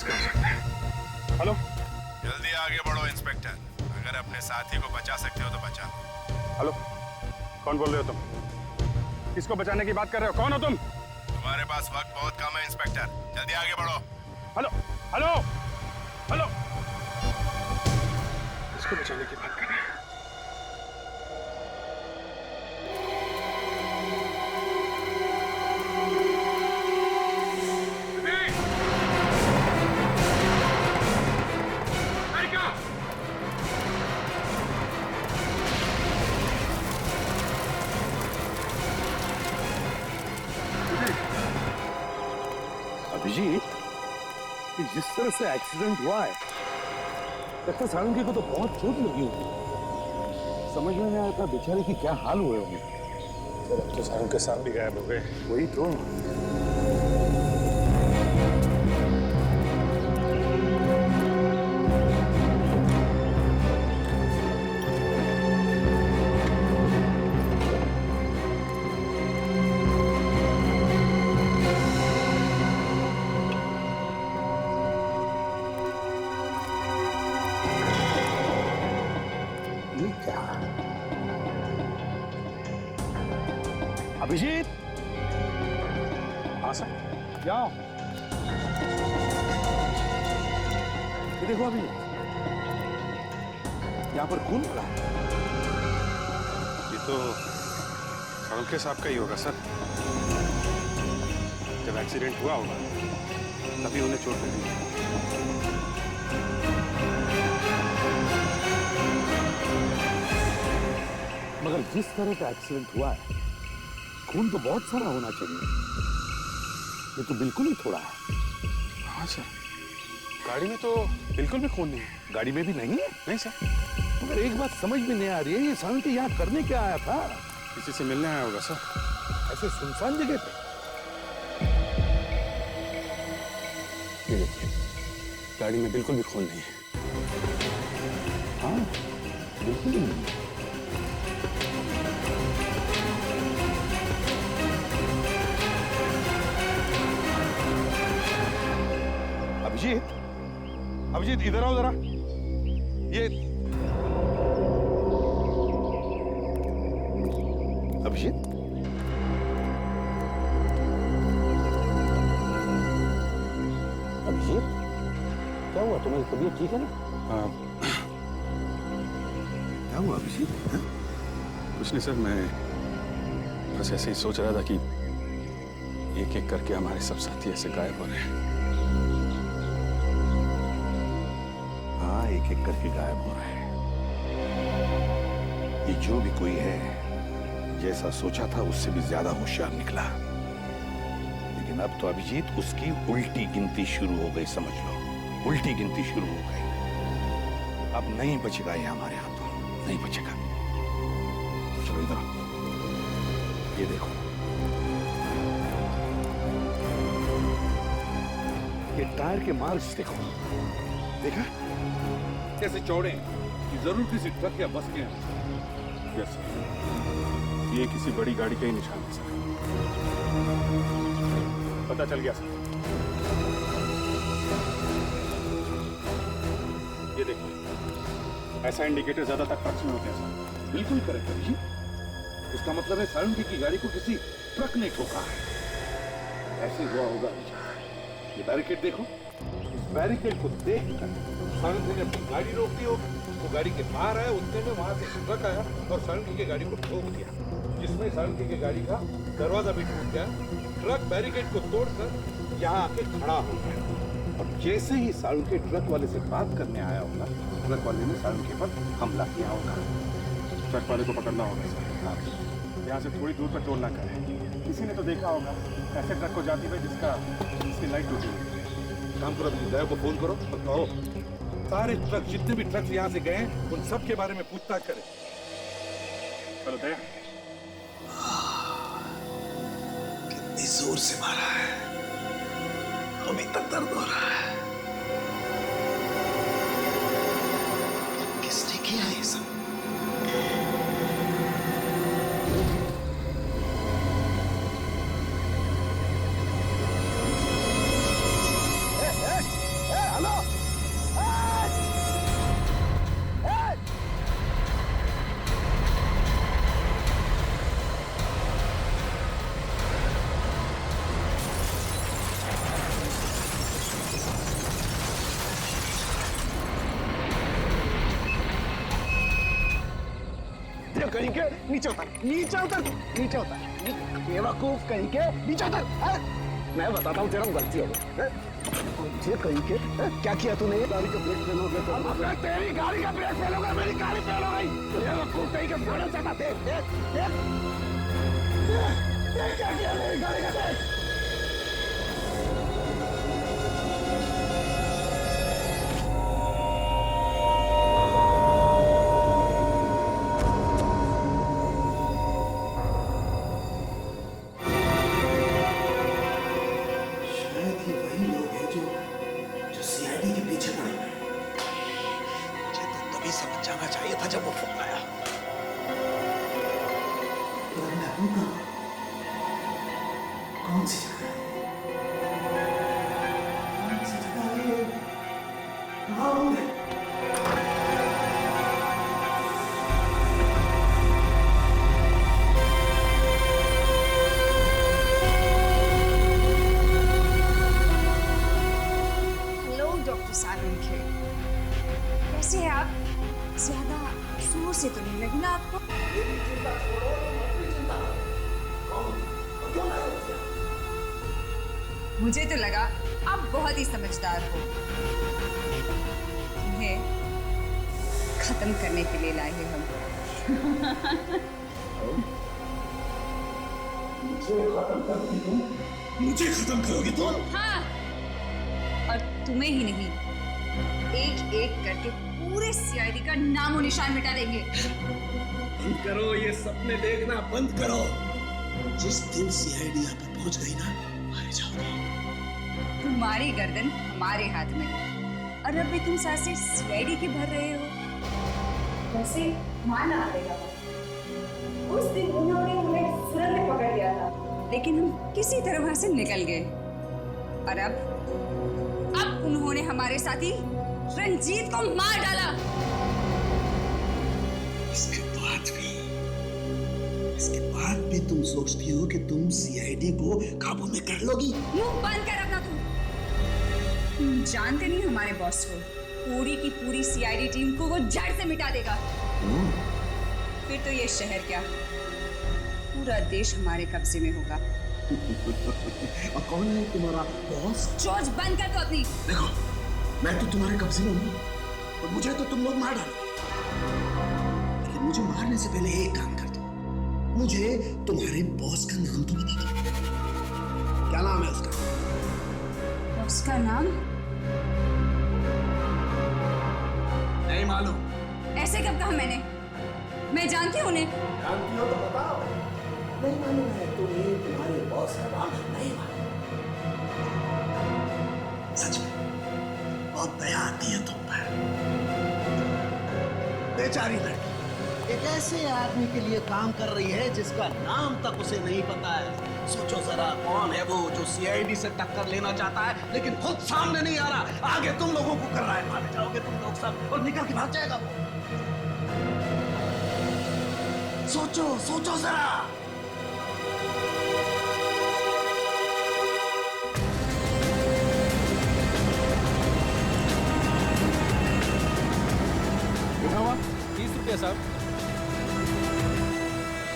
Miss कर सकते हैं। हेलो, जल्दी आगे बढ़ो इंस्पेक्टर, अगर अपने साथी को बचा सकते हो तो बचा लो। हेलो, कौन बोल रहे हो तुम? किसको बचाने की बात कर रहे हो? कौन हो तुम? तुम्हारे पास वक्त बहुत कम है इंस्पेक्टर, जल्दी आगे बढ़ो। हेलो हेलो हेलो, किसको बचाने की बात कर रहे हैं? अभिजीत, जिस तरह से एक्सीडेंट हुआ है, लगता सारंगी को तो बहुत चोट लगी होगी। समझ में नहीं आता बेचारे की क्या हाल हुए होंगे। सर, अब तो सारंग के सांप भी गायब हो गए। वही तो। ये क्या? अभिजीत, हाँ सर। जाओ। ये देखो अभिजीत, यहाँ पर खून पड़ा है। ये तो सारंग के सांप का ही होगा सर। जब एक्सीडेंट हुआ होगा तभी उन्हें चोट लगी। मगर जिस तरह का एक्सीडेंट हुआ है, खून तो बहुत सारा होना चाहिए। ये तो बिल्कुल ही थोड़ा है। हाँ सर, गाड़ी में तो बिल्कुल भी खून नहीं है। गाड़ी में भी नहीं है? नहीं सर। मगर एक बात समझ में नहीं आ रही है, ये शांति यहाँ करने क्या आया था? किसी से मिलने आया होगा सर। ऐसे सुनसान जगह पे। ये देखिए, गाड़ी में बिल्कुल भी खून नहीं है। हाँ, बिल्कुल ही नहीं। अभिजीत, अभिजीत इधर आओ जरा। ये अभिजीत, अभिजीत, क्या हुआ? तुम्हारी तबीयत ठीक है ना? क्या हुआ अभिजीत? कुछ नहीं सर, मैं बस ऐसे ही सोच रहा था कि एक एक करके हमारे सब साथी ऐसे गायब हो रहे हैं। हाँ, एक एक करके गायब हो रहे हैं। ये जो भी कोई है, जैसा सोचा था उससे भी ज्यादा होशियार निकला। लेकिन अब तो अभिजीत उसकी उल्टी गिनती शुरू हो गई, समझ लो। उल्टी गिनती शुरू हो गई। अब नहीं बचेगा ये हमारे हाथों, नहीं बचेगा। चलो इधर आओ। ये देखो, ये टायर के मार्क्स देखो। देखा कैसे चौड़े हैं? कि जरूर किसी ट्रक या बस के हैं। यस सर, ये किसी बड़ी गाड़ी का ही निशान है सर। पता चल गया सर। ये देखिए, ऐसा इंडिकेटर ज्यादातर ट्रक्स में होते हैं सर। बिल्कुल करेक्ट अभिजीत। इसका मतलब है सारंगी की गाड़ी को किसी ट्रक ने ठोका है। ऐसे हुआ होगा अभिजीत। ये बैरिकेड देखो। इस बैरिकेड को देखकर सारंगी ने अपनी गाड़ी रोक दी होगी। वो गाड़ी के बाहर आया, उतने में वहां से ट्रक आया और सारंगी की गाड़ी को ठोक दिया, जिसमें सारंगी की गाड़ी का दरवाजा भी टूट गया। ट्रक बैरिकेड को तोड़कर यहाँ आके खड़ा हो गया और जैसे ही सारंगी ट्रक वाले से बात करने आया होगा, ट्रक वाले ने सारंगी पर हमला किया होगा। ट्रक वाले को पकड़ना होगा सर। यहाँ से थोड़ी दूर पर टोल ना करें। किसी ने तो देखा होगा ऐसे ट्रक को जाती हुई जिसकी लाइट टूटी हुई। काम करो, अपनी दया को फोन करो और कहो सारे ट्रक, जितने भी ट्रक यहाँ से गए उन सब के बारे में पूछताछ करें। चलो दया। कितनी जोर से मारा है, अभी तक दर्द हो रहा है। किसने किया ये सब? कहीं के, नीचे उतर, नीचे उतर, नीचे उतर, बेवकूफ कहीं के, नीचे उतर। मैं बताता हूँ तेरा गलती हो गई। मुझे कहीं के क्या किया तूने? गाड़ी का ब्रेक फेल हो गया। तेरी गाड़ी का ब्रेक फेल हो गया, मेरी गाड़ी फेल हो गई। बेवकूफ कहीं के, फोड़ना चाहता थे। क्या किया मेरी गाड़ी का ब्रेक? समझ जाना चाहिए था जब वो फोन आया। मैं हूं कहां? कौन सी जगह है? कौन सी जगह है? कहां हूं मैं? हेलो डॉक्टर सालुंखे, कैसे हैं आप? ज्यादा जोर से तो नहीं लगी ना आपको? मुझे तो लगा आप बहुत ही समझदार हो। तुम्हें खत्म करने के लिए लाए हैं हम। मुझे खत्म करोगी तुम? हाँ, और तुम्हें ही नहीं, एक एक करके पूरे सीआईडी का नामो निशान मिटा देंगे। बंद करो ये सपने देखना, बंद करो। जिस दिन सीआईडी यहाँ पे पहुंच गई ना, मारे जाओगे। तुम्हारी गर्दन हमारे हाथ में, और अब भी तुम सांसें सीआईडी की भर रहे हो। वैसे मानना पड़ेगा, उस दिन उन्होंने हमें सुरंग में पकड़ लिया था, लेकिन हम किसी तरह वहां से निकल गए। और अब उन्होंने हमारे साथी रंजीत को मार डाला। इसके बाद भी तुम सोचती हो कि तुम सीआईडी को काबू में कर लोगी? मुंह बंद कर रखना तुम जानते नहीं हमारे बॉस को, पूरी की पूरी सीआईडी टीम को वो जड़ से मिटा देगा। फिर तो ये शहर क्या, पूरा देश हमारे कब्जे में होगा। और कौन है तुम्हारा बॉस? चोच बंद कर दो अपनी। देखो, मैं तो तुम्हारे कब्जे में हूँ और मुझे तो तुम लोग मार डालो, लेकिन मुझे मारने से पहले एक काम कर दो, मुझे तुम्हारे बॉस का नाम तो बता दो। क्या नाम है उसका? उसका नाम नहीं मालूम। ऐसे कब कहा मैंने? मैं जानती हूँ उन्हें। जानती हो तो बताओ। नहीं मालूम है तुम्हें तुम्हारे बॉस का नाम? नहीं मालूम। सच में बहुत दया आती है तुम पर। बेचारी लड़की एक ऐसे आदमी के लिए काम कर रही है जिसका नाम तक उसे नहीं पता है। सोचो जरा, कौन है वो जो सीआईडी से टक्कर लेना चाहता है लेकिन खुद सामने नहीं आ रहा, आगे तुम लोगों को कर रहा है। मारे जाओगे तुम लोग सब और निकल के भाग जाएगा वो। सोचो सोचो जरा। कितना हुआ? 30 रुपया साहब।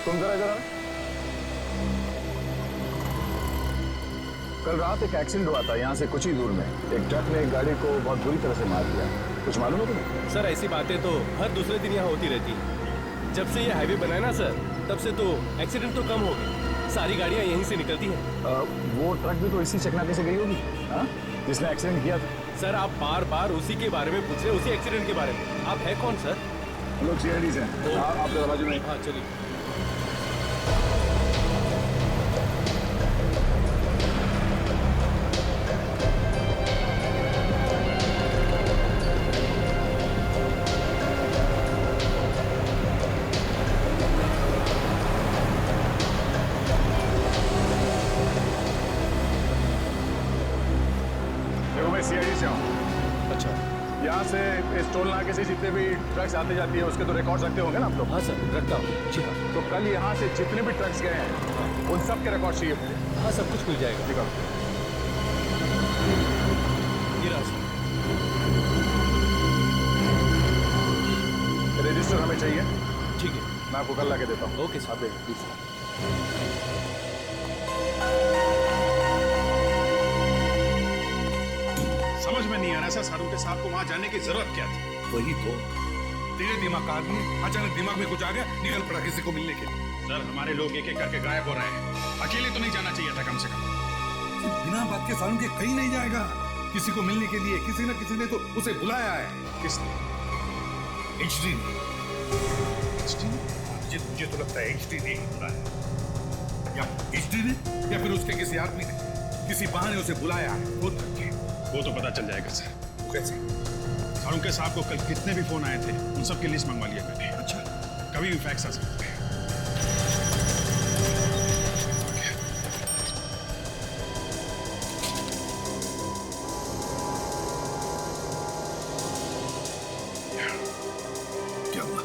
तुम जरा कल रात एक एक्सीडेंट हुआ था यहाँ से कुछ ही दूर में। एक ट्रक ने एक गाड़ी को बहुत बुरी तरह से मार दिया। कुछ मालूम है तुम्हें? सर ऐसी बातें तो हर दूसरे दिन यहाँ होती रहती है। जब से ये हाईवे बना है ना सर, तब से तो एक्सीडेंट तो कम हो गए। सारी गाड़ियाँ यहीं से निकलती हैं। वो ट्रक भी तो इसी चकनाके से गई होगी, हाँ? जिसने एक्सीडेंट किया था। सर आप बार बार उसी के बारे में पूछ रहे हैं, उसी एक्सीडेंट के बारे में। आप है कौन सर? हम लोग सीआईडी से हैं। आप दरवाजे में। हाँ चलिए। सीआईडी से हूँ। अच्छा, यहाँ से इस टोल नाके से जितने भी ट्रक्स आते जाती है उसके तो रिकॉर्ड रखते होंगे ना आप लोग? हाँ सर रखता हूँ। जी हाँ। तो कल यहाँ से जितने भी ट्रक्स गए हैं उन सब के रिकॉर्ड चाहिए मुझे। हाँ सब कुछ मिल जाएगा। ठीक है। ये रहा सर। रजिस्टर हमें चाहिए। ठीक है। मैं आपको कल लाके देता हूँ। Okay sir. आप देखिए प्लीज। समझ में नहीं आ रहा सर, सारुण के साहब को वहां जाने की जरूरत क्या थी? वही तो तेरे दिमाग का आदमी अचानक दिमाग में कुछ आ गया, निकल पड़ा किसी को मिलने के लिए। सर हमारे लोग एक एक करके गायब हो रहे हैं, अकेले तो नहीं जाना चाहिए था कम से कम। बिना बात के सारुण के कहीं नहीं जाएगा। किसी को मिलने के लिए किसी न किसी ने तो उसे बुलाया है। किसने? एचडी ने। मुझे तो लगता है एचडी ने ही बुलाया, या एचडी ने या फिर उसके किसी आदमी ने किसी बहाने उसे बुलाया है फोन करके। वो तो पता चल जाएगा सर। वो कैसे? सारुण के साहब को कल कितने भी फोन आए थे उन सब की लिस्ट मंगवा लिया मैंने। अच्छा, कभी भी फैक्स आ सकते हैं। क्या हुआ?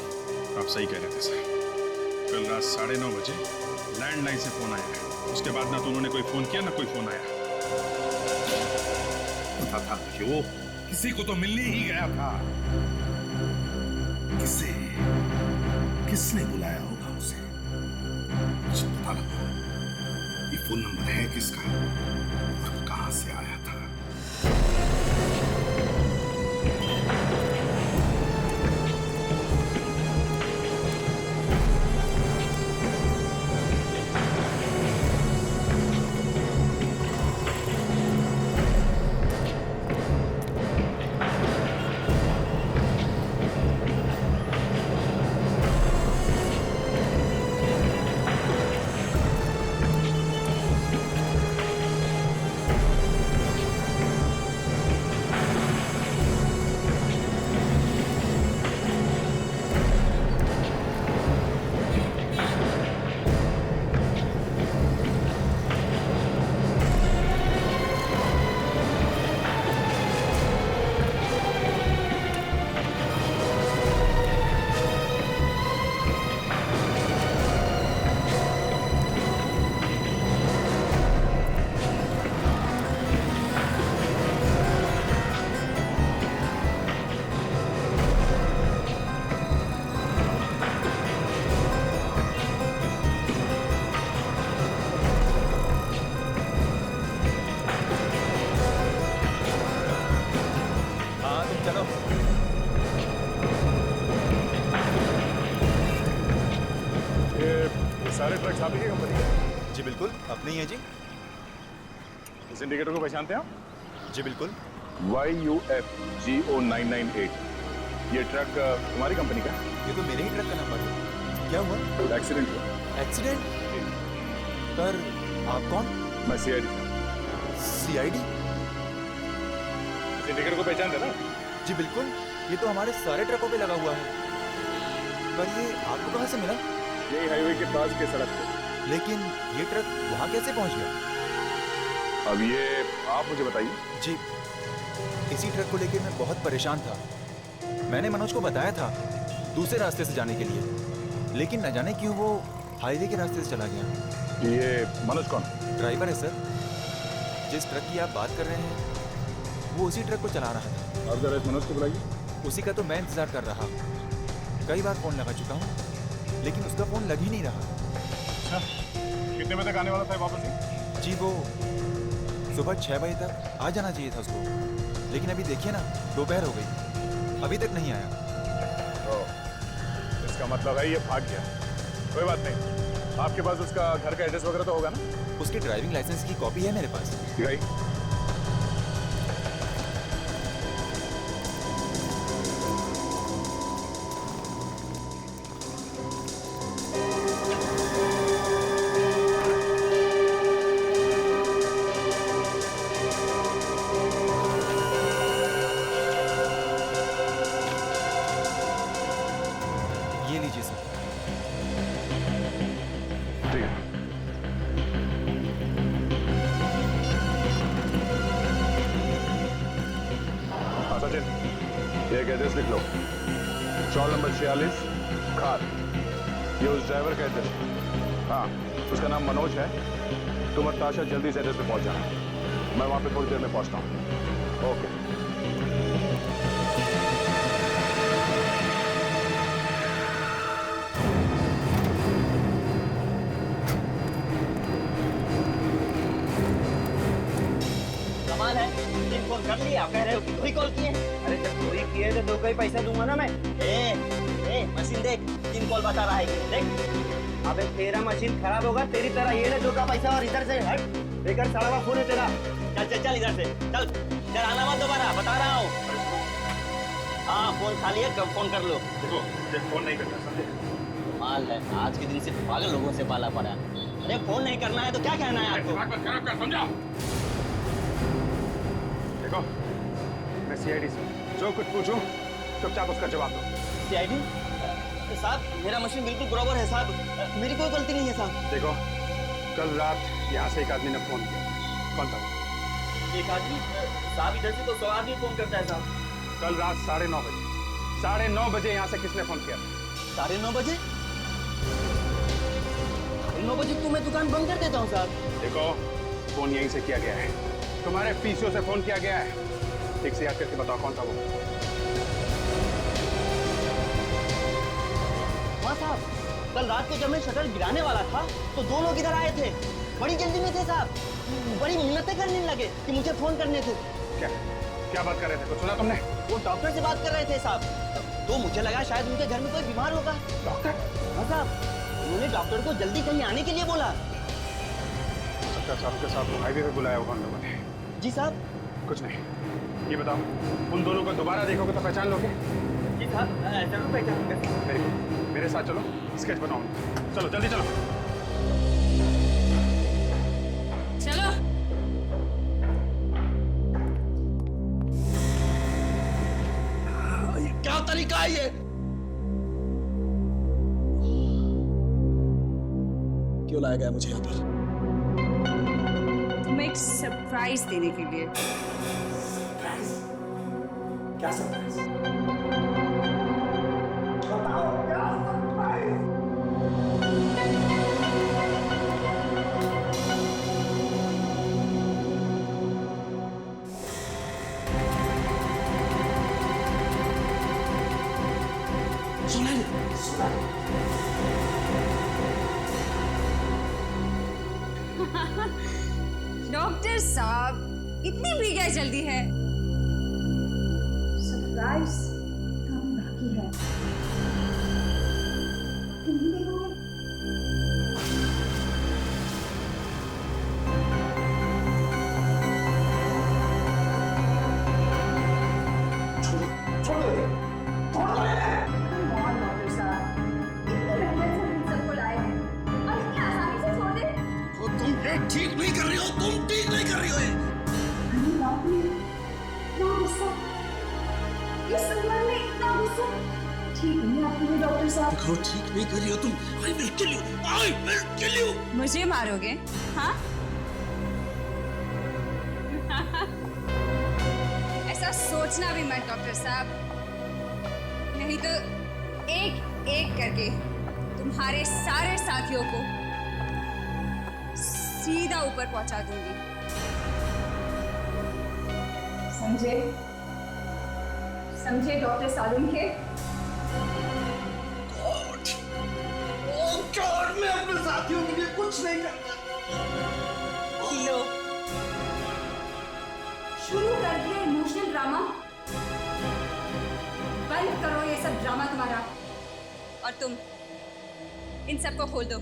आप सही कह रहे थे सर, कल रात 9:30 बजे लैंडलाइन से फोन आया है। उसके बाद ना तो उन्होंने कोई फोन किया ना कोई फोन आया। पता था कि वो किसी को तो मिलने ही गया था। किसने बुलाया होगा उसे? मुझे पता लगा ये फोन नंबर है किसका और कहां से आया था। सारे ट्रक्स आप ही की कंपनी के? जी बिल्कुल, अपने ही है जी। इस इंडिकेटर को पहचानते हैं आप? जी बिल्कुल। YUFGO998 ये ट्रक तुम्हारी कंपनी का? ये तो मेरे ही ट्रक का नंबर है। क्या हुआ? एक्सीडेंट हुआ। एक्सीडेंट? पर आप कौन? मैं CID। CID? इस इंडिकेटर को पहचानते ना? जी बिल्कुल, ये तो हमारे सारे ट्रकों पे लगा हुआ है। पर ये आपको कहाँ से मिला? यही हाईवे के पास के सड़क पे। लेकिन ये ट्रक वहाँ कैसे पहुँच गया? अब ये आप मुझे बताइए। जी, इसी ट्रक को लेकर मैं बहुत परेशान था। मैंने मनोज को बताया था दूसरे रास्ते से जाने के लिए, लेकिन न जाने क्यों वो हाईवे के रास्ते से चला गया। ये मनोज कौन? ड्राइवर है सर। जिस ट्रक की आप बात कर रहे हैं वो उसी ट्रक को चला रहा था। आप जरा इस मनोज को बुलाइए। उसी का तो मैं इंतजार कर रहा। कई बार फोन लगा चुका हूँ, लेकिन उसका फोन लग ही नहीं रहा। अच्छा, कितने बजे तक आने वाला था वापस? जी वो सुबह 6 बजे तक आ जाना चाहिए था उसको, लेकिन अभी देखिए ना, दोपहर हो गई, अभी तक नहीं आया। इसका मतलब है ये भाग गया। कोई बात नहीं, आपके पास उसका घर का एड्रेस वगैरह तो होगा ना? उसके ड्राइविंग लाइसेंस की कॉपी है मेरे पास। दिखाई। ये लीजिए सर। ठीक है। हाँ सचिन, ये एक एड्रेस लिख लो। चौल नंबर 46 खार। ये उस ड्राइवर का एड्रेस है। हाँ, उसका नाम मनोज है। तुम और ताशा जल्दी से एड्रेस पे पहुंच जाना। मैं वहां पे थोड़ी देर में पहुंचता हूँ। ओके। कर लिया, कह रहे हो कि 2 ही कॉल किए। अरे जब 2 ही किए तो 2 का ही पैसा दूंगा ना मैं। ए मशीन देख, 3 कॉल बता रहा है कि देख। अबे तेरा मशीन खराब होगा, तेरी तरह ये ले 2 का पैसा और इधर से हट। लेकर 4.5 फोन है तेरा। चल इधर से, चल इधर आना मत दोबारा, बता रहा हूँ। हाँ फोन खा लिया, कब फोन कर लो। देखो फोन नहीं करता समझे। माल है, आज के दिन सिर्फ पागल लोगों से पाला पड़ा। अरे फोन नहीं करना है तो क्या कहना है आपको? दिमाग मत खराब कर, समझा? देखो मैं सीआईडी से जो कुछ पूछूं चुपचाप उसका जवाब दो। सीआईडी साहब, मेरा मशीन बिल्कुल बराबर है साहब, मेरी कोई गलती नहीं है साहब। देखो कल रात यहाँ से एक आदमी ने फोन किया। कौन था वो? एक आदमी साहब, इधर से तो 100 आदमी फोन करता है साहब। कल रात 9:30 बजे यहाँ से किसने फोन किया? 9:30 बजे? 9 बजे तो मैं दुकान बंद कर देता हूँ साहब। देखो फोन यहीं से किया गया है, तुम्हारे पीसीओ से फोन किया गया है। ठीक से याद करके बताओ कौन था वो? हाँ साहब, कल रात को जब मैं शटर गिराने वाला था तो 2 लोग इधर आए थे, बड़ी जल्दी में थे साहब, बड़ी मिन्नतें करने लगे कि मुझे फोन करने थे। क्या बात कर रहे थे, कुछ सुना तुमने? वो डॉक्टर से बात कर रहे थे साहब, तो मुझे लगा शायद उनके घर में कोई बीमार होगा। डॉक्टर? हाँ साहब, उन्होंने डॉक्टर को जल्दी कहीं आने के लिए बोला। सबका साहब के साथ हाईवे पे बुलाया होगा उन लोगों ने। जी साहब। कुछ नहीं, ये बताओ उन दोनों को दोबारा देखोगे तो पहचान लोगे? जी साहब, जरूर पहचानूंगा। मेरे साथ चलो, स्केच बनाओ। चलो जल्दी चलो। चलो। क्या तरीका है ये? क्यों लाया गया मुझे यहाँ पर? तुम्हें एक सरप्राइज देने के लिए। क्या सरप्राइज? बताओ क्या सरप्राइज? डॉक्टर साहब, इतनी भी क्या जल्दी है? सरप्राइज काम बाकी है। तुम भी देखोगे? डॉक्टर साहब, इतनी मेहनत से हम सबको लाए हैं और इतनी आसानी से छोड़ दे? तुम ये ठीक नहीं कर रही हो, तुम ठीक नहीं कर रही हो। इस संबंध में इतना गुस्सा ठीक नहीं आपने डॉक्टर साहब। देखो ठीक नहीं कर रही हो तुम। I will kill you. I will kill you. मुझे मारोगे? हाँ? ऐसा सोचना भी मत डॉक्टर साहब, नहीं तो एक एक करके तुम्हारे सारे साथियों को सीधा ऊपर पहुंचा दूंगी। समझे? समझे डॉक्टर सालुंखे? God, मैं अपने साथियों के लिए कुछ नहीं करता। लो, शुरू कर दिया इमोशनल ड्रामा। बंद करो ये सब ड्रामा तुम्हारा। और तुम इन सबको खोल दो।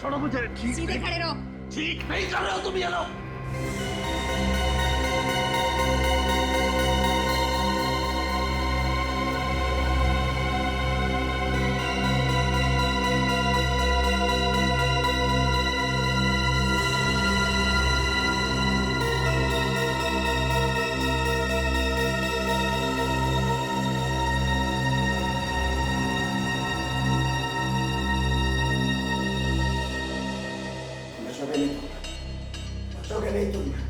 छोड़ो मुझे। ठीक सीधे नहीं, खड़े रहो। ठीक नहीं कर रहे हो तुम ये लोग। बचोगे नहीं तुम।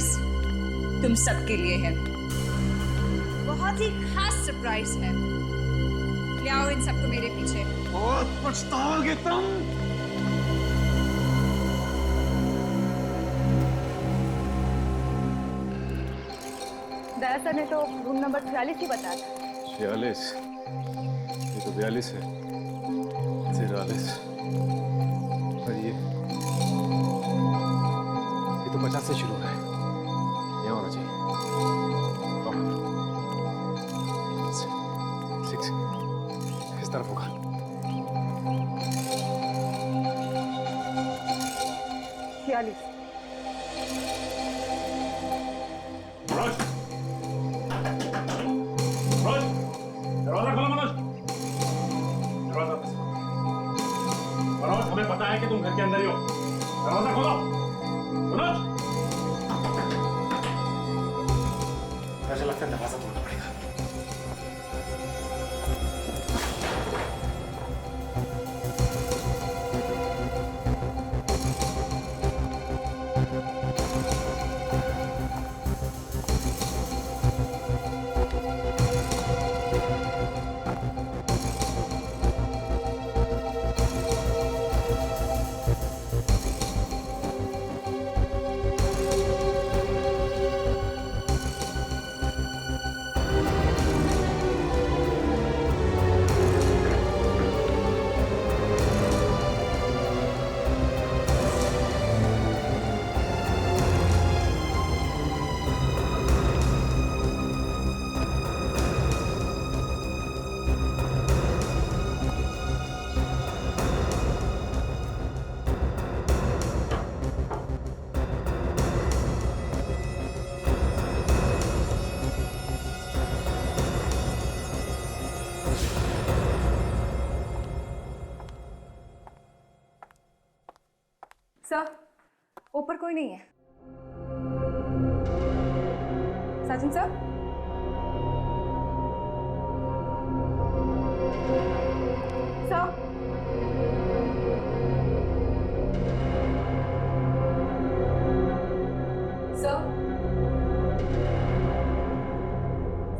सरप्राइज तुम सबके लिए है। बहुत ही खास सरप्राइज है। ले आओ इन सबको मेरे पीछे। बहुत पछताओगे तुम। दया सर ने तो रूम नंबर 46 ही बताया था। 46? ये तो 42 है। 43 और ये तो 50 से शुरू है। ये होना चाहिए। 6 इस तरफ होगा। दरवाजा खोलो मनोज। दरवाजा मनोज, हमें पता है कि तुम घर के अंदर ही हो। दरवाजा खोलो मनोज। मुझे लगता है दरवाजा तोड़ना पड़ेगा। सर, ऊपर कोई नहीं है। साजन सर, सर, सर,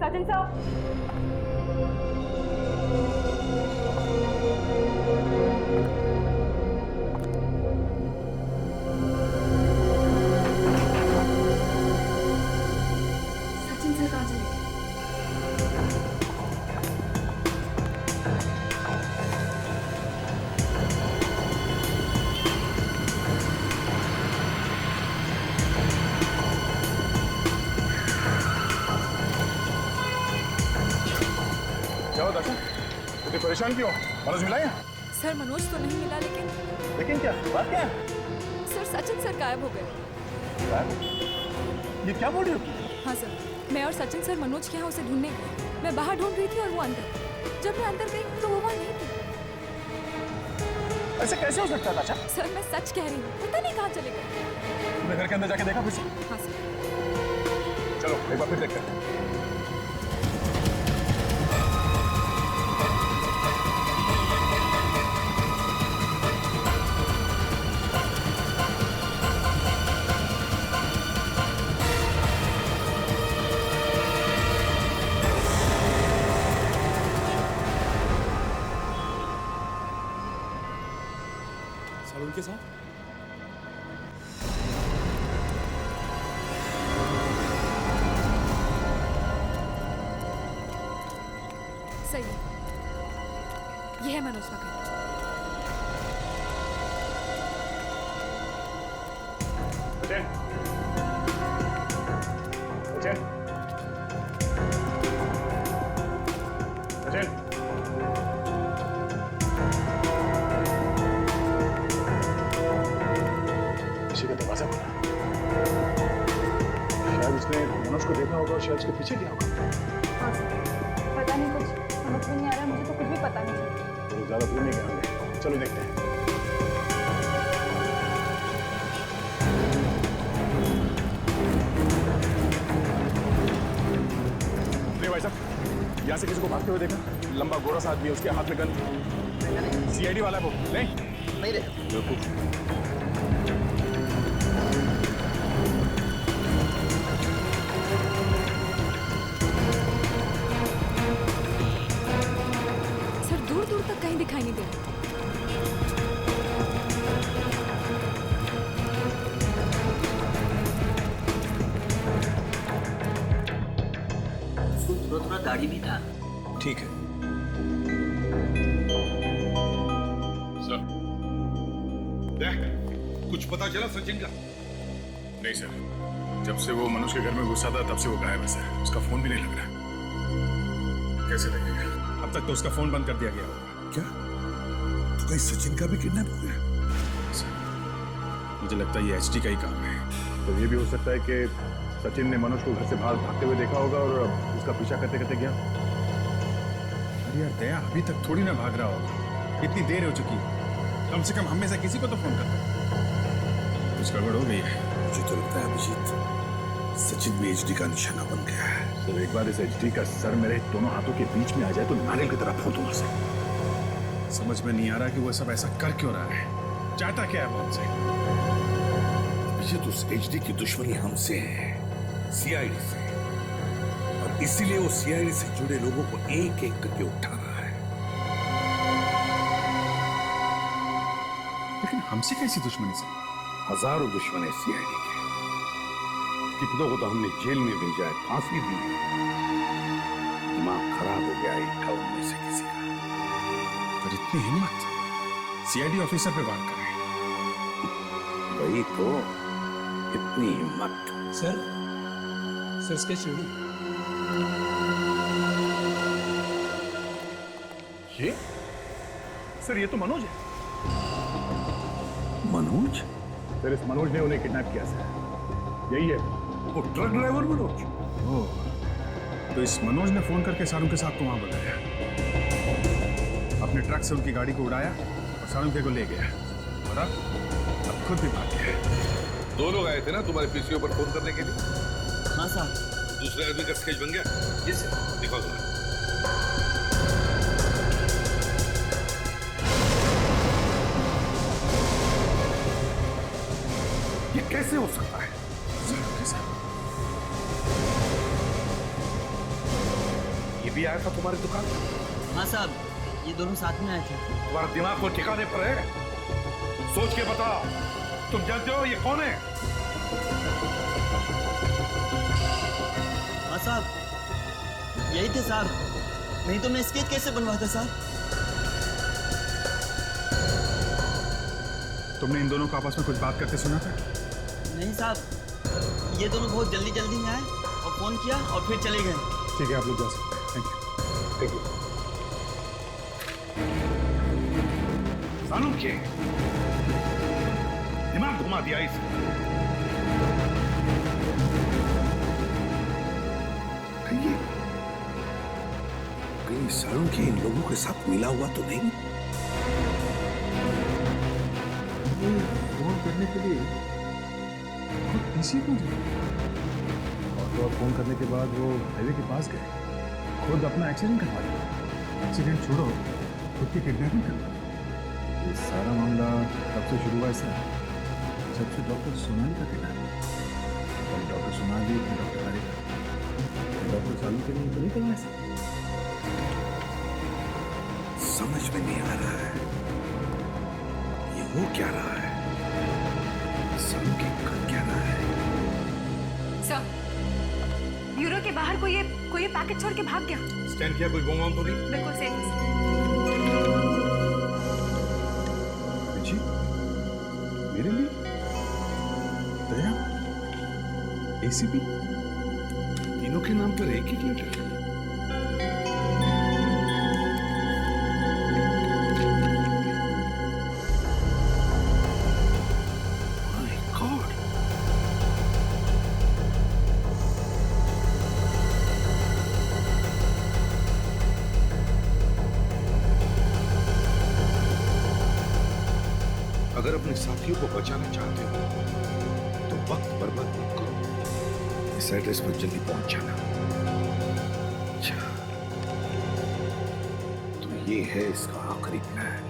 साजन सर, क्या हुआ दर्शन? इतने परेशान क्यों? मनोज मिला है? सर मनोज तो नहीं मिला, लेकिन क्या बात क्या है? सर सचिन सर गायब हो गए। ये क्या बोल रही हो? हाँ सर, मैं और सचिन सर मनोज के यहाँ उसे ढूंढने गए। मैं बाहर ढूंढ रही थी और वो अंदर। जब मैं अंदर गई तो वो वहाँ नहीं थी। ऐसे कैसे हो सकता है दाचा? सर मैं सच कह रही हूँ, पता नहीं कहाँ चले गए। तुमने घर के अंदर जाके देखा फिर से? हाँ सर। चलो एक बार फिर देखते हैं। सालून के साथ सही है, ये है मनोज का घर। सचिन, सचिन, सचिन, किसी का दरवाजा खुला। शायद उसने मनोज को देखा होगा और शायद उसके पीछे गया होगा। हाँ सर, पता नहीं, कुछ समझ में नहीं आ रहा। मुझे तो कुछ भी पता नहीं चलता। तो ज्यादा दूर नहीं गए होंगे। चलो देखते हैं। भाई साहब, यहाँ से किसी को भागते हुए देखा? लंबा गोरा सा आदमी है, उसके हाथ में गन। सीआईडी वाला है वो। नहीं रे। दाढ़ी भी था। ठीक है सर। कुछ पता चला सचिन का? नहीं सर, जब से वो मनोज के घर में घुसा था तब से वो गायब है सर। उसका फोन भी नहीं लग रहा। कैसे लगेगा? अब तक तो उसका फोन बंद कर दिया गया होगा। क्या तो कहीं सचिन का भी किडनैप हो गया? सर, मुझे लगता है ये एचडी का ही काम है। तो ये भी हो सकता है कि सचिन ने मनोज को घर से बाहर भागते हुए देखा होगा और उसका पीछा करते करते गया। अरे यार दया अभी तक थोड़ी ना भाग रहा होगा, इतनी देर हो चुकी है। कम से कम हम में से किसी को तो फोन करता। कुछ गड़बड़ हो गई है। मुझे तो लगता है अभिजीत सचिन भी एचडी का निशाना बन गया है। सर एक बार इस एचडी का सर मेरे दोनों हाथों के बीच में आ जाए तो नारियल की तरह फोड़ दूंगा सर। समझ में नहीं आ रहा कि वो सब ऐसा कर क्यों रहा है, चाहता क्या है हमसे। अभिजीत उस एचडी की दुश्मनी हमसे है, सीआईडी से, और इसीलिए वो सीआईडी से जुड़े लोगों को एक एक करके उठा रहा है। लेकिन हमसे कैसी दुश्मनी सर? हजारों दुश्मन है सीआईडी के। कितनों को तो हमने जेल में भेजा है, फांसी दी है। दिमाग खराब हो गया एक उनमें से किसी का। पर इतनी हिम्मत सीआईडी ऑफिसर पे वार कर रहे हैं। वही तो, इतनी हिम्मत। सर इसके सीढ़ी ये सर, ये तो मनोज है। मनोज? सर इस मनोज ने उन्हें किडनैप किया सर। यही है वो ट्रक ड्राइवर मनोज। ओह, तो इस मनोज ने फोन करके सारुंके साहब को वहां बुलाया, अपने ट्रक से उनकी गाड़ी को उड़ाया और सारुंके को ले गया और अब खुद भी भाग गया। दो लोग आए थे ना तुम्हारे पीसीओ पर फोन करने के लिए? हाँ साहब। दूसरे आदमी का स्केच बन गया? जी सर। दिखाओ जरा। ये कैसे हो सकता है? ये भी आया था तुम्हारी दुकान पर? हाँ साहब, ये दोनों साथ में आए थे। तुम्हारा दिमाग को ठिकाने पर है? सोच के बताओ, तुम जानते हो ये कौन है? हाँ साहब, यही थे साहब, नहीं तो मैं स्केच कैसे बनवाता साहब? तुमने इन दोनों को आपस में कुछ बात करते सुना था? नहीं साहब, ये दोनों बहुत जल्दी जल्दी में आए और फोन किया और फिर चले गए। ठीक है, आप लोग जा सकते हैं। Thank you. Thank you. सारुंके, दिमाग घुमा दिया इसे। कहीं सारुंके इन लोगों के साथ मिला हुआ तो नहीं? फोन करने के लिए खुद पीसी को और तो फोन करने के बाद वो हाईवे के पास गए, खुद अपना एक्सीडेंट करवा लिया। एक्सीडेंट छोड़ो, खुद की किडनैपिंग करवा। ये सारा मामला तब से शुरू हुआ सर, जब से डॉक्टर सोनाली का kidnap. Doctor Sonali, doctor Harika, doctor Salu के लिए तो नहीं करना सर। समझ में नहीं आ रहा है ये हो क्या रहा है, सारुंके कर क्या रहा है? सर, ब्यूरो के बाहर कोई ये पैकेट छोड़ के भाग गया। स्टैंड किया, कोई बम तो नहीं? बिल्कुल सेफ है सर। जी, मेरे लिए दया, एसीपी, तीनों के नाम पर एक ही लेटर। अगर अपने साथियों को बचाना चाहते हो तो वक्त बर्बाद मत करो, इस एड्रेस पर जल्दी पहुंच जाना। अच्छा, तो ये है इसका आखिरी प्लान।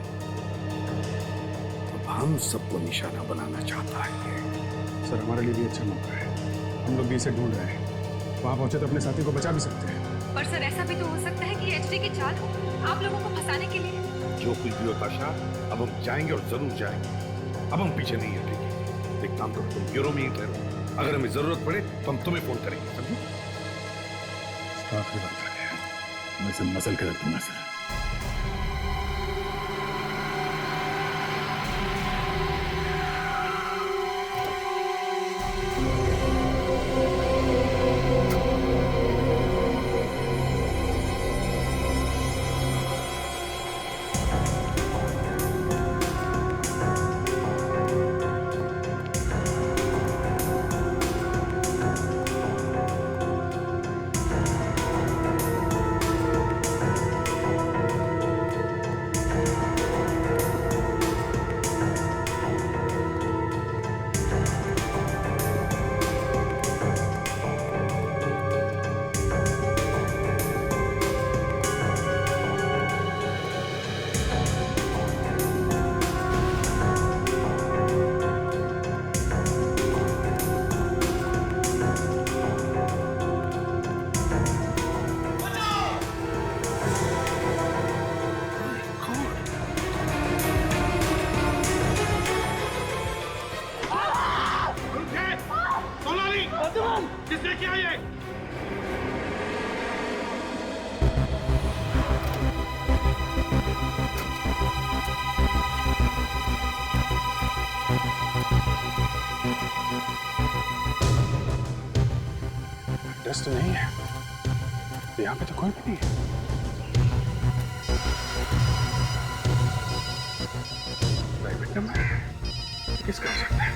अब हम सबको निशाना बनाना चाहता है ये। सर हमारे लिए भी अच्छा मौका है, हम लोग भी इसे ढूंढ रहे हैं। वहां पहुंचे तो अपने साथी को बचा भी सकते हैं। पर सर ऐसा भी तो हो सकता है कि एचडी की चाल हो आप लोगों को फंसाने के लिए। जो कुछ भी होता शाह, अब हम जाएंगे और जरूर जाएंगे। अब हम पीछे नहीं हटेंगे। एक काम करो, तुम ब्यूरो में ही ठहरो, अगर हमें जरूरत पड़े तो हम तुम्हें फोन करेंगे, समझो? आखिरी बात है। मैं इसे मसल के रख दूंगा सर। किसने किया ये? डस्ट नहीं है, यहाँ पे तो कोई भी नहीं है। प्राइवेट नंबर किसका हो सकता है?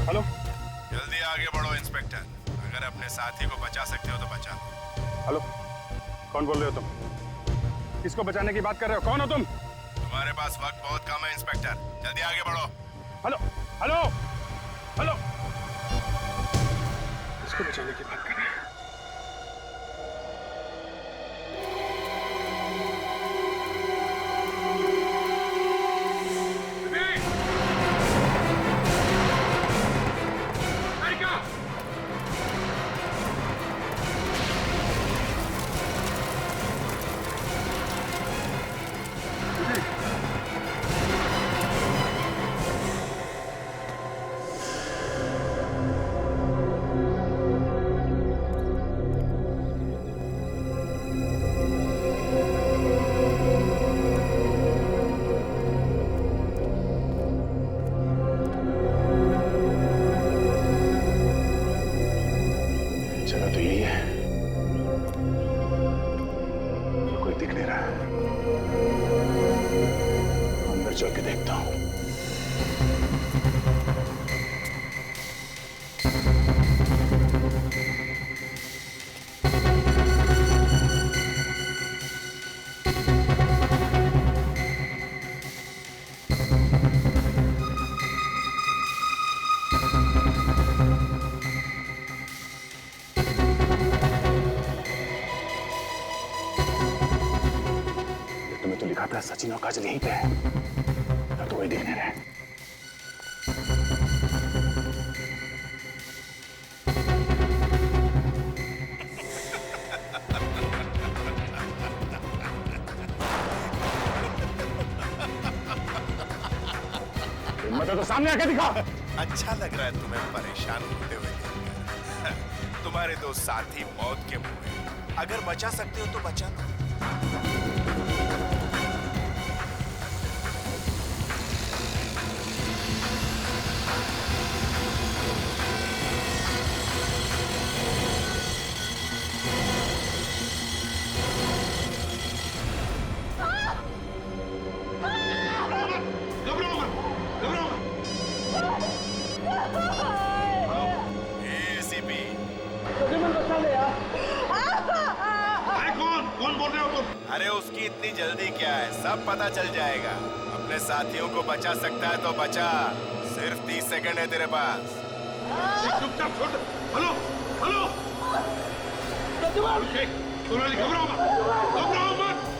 हेलो, जल्दी आगे बढ़ो इंस्पेक्टर। अगर अपने साथी को बचा सकते हो तो बचा लो। हेलो, कौन बोल रहे हो तुम? किसको बचाने की बात कर रहे हो? कौन हो तुम? तुम्हारे पास वक्त बहुत कम है इंस्पेक्टर, जल्दी आगे बढ़ो। हेलो हेलो हेलो, किसको बचाने की बात कर रहे हैं? जगह तो यही है, कोई दिख नहीं रहा। अंदर चल के देखता हूं। तुम्हें तो लिखा था सचिन और काजल यहीं पे है, अब तो वही दिख नहीं रहे। हिम्मत है तो सामने आके दिखा। अच्छा लग रहा है तुम्हें परेशान होते हुए देखकर। तुम्हारे दो साथी मौत के मुंह में, अगर बचा सकते हो तो बचा लो। कौन बोल रहे हो तुम? अरे उसकी इतनी जल्दी क्या है, सब पता चल जाएगा। अपने साथियों को बचा सकता है तो बचा, सिर्फ 30 सेकंड है तेरे पास। चुपचाप छोड़ दो। हेलो हेलो, सोनाली घबराओ मत, घबराओ मत।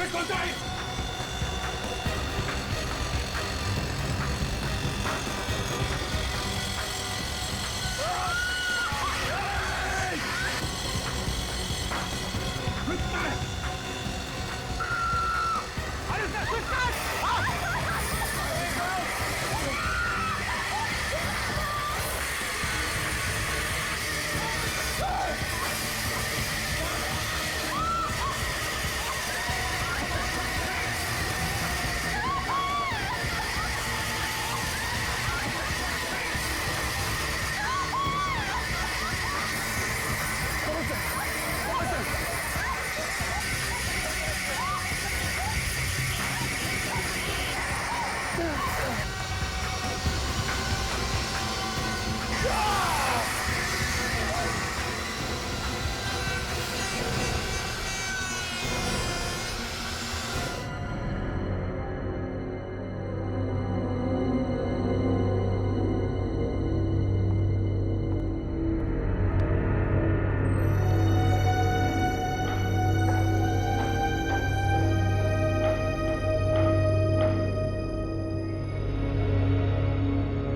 स्विच कौन सा है?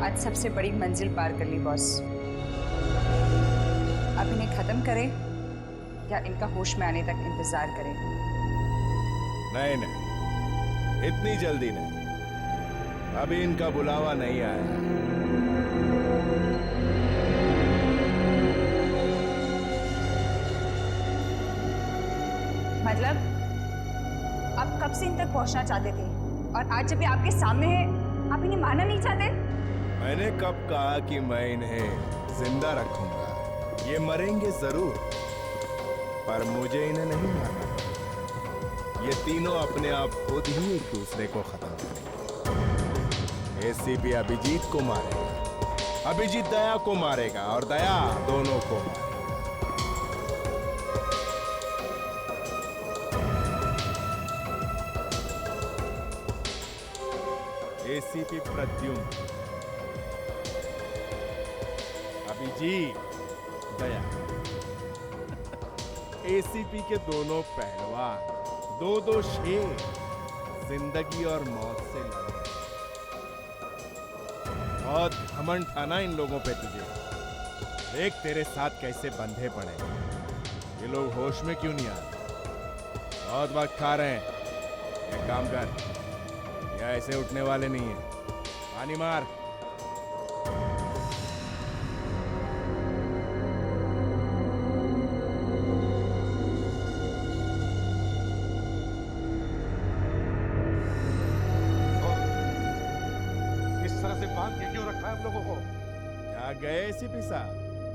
आज सबसे बड़ी मंजिल पार कर ली बॉस। अब इन्हें खत्म करें या इनका होश में आने तक इंतजार करें? नहीं नहीं, इतनी जल्दी नहीं। अभी इनका बुलावा नहीं आया है। मतलब आप कब से इन तक पहुंचना चाहते थे और आज जब ये आपके सामने है आप इन्हें मारना नहीं चाहते? मैंने कब कहा कि मैं इन्हें जिंदा रखूंगा? ये मरेंगे जरूर, पर मुझे इन्हें नहीं मारना। ये तीनों अपने आप खुद ही एक दूसरे को खत्म करेंगे। एसीपी अभिजीत को मारेगा, अभिजीत दया को मारेगा और दया दोनों को मारेगा। एसीपी प्रद्युम्न, अभिजीत, दया, एसीपी के दोनों पहलवान, दो शेर, जिंदगी और मौत से लड़ रहे। बहुत घमंड था ना इन लोगों पे तुझे। देख तेरे साथ कैसे बंधे पड़े। ये लोग होश में क्यों नहीं आते? बहुत वक्त खा रहे हैं। एक काम कर, या ऐसे उठने वाले नहीं है। पानी मार। गए एसीपी साहब?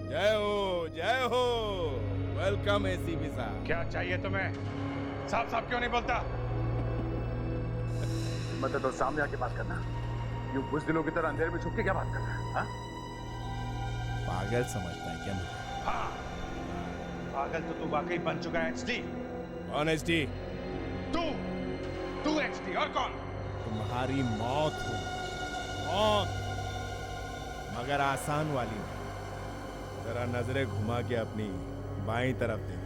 जय हो, जय हो। वेलकम एसीपी साहब। क्या चाहिए तुम्हें? साफ साफ क्यों नहीं बोलता? मतलब तो सामने आके बात करना। यूं बुज़दिलों की तरह अंधेरे में छुप के क्या बात कर रहा है? हाँ? पागल समझता है क्या मुझे? हाँ, पागल तो तू वाकई बन चुका है एचडी। कौन एचडी? तू एचडी और कौन? तुम्हारी मौत हो, मौत, मगर आसान वाली नहीं। जरा नजरें घुमा के अपनी बाईं तरफ देख।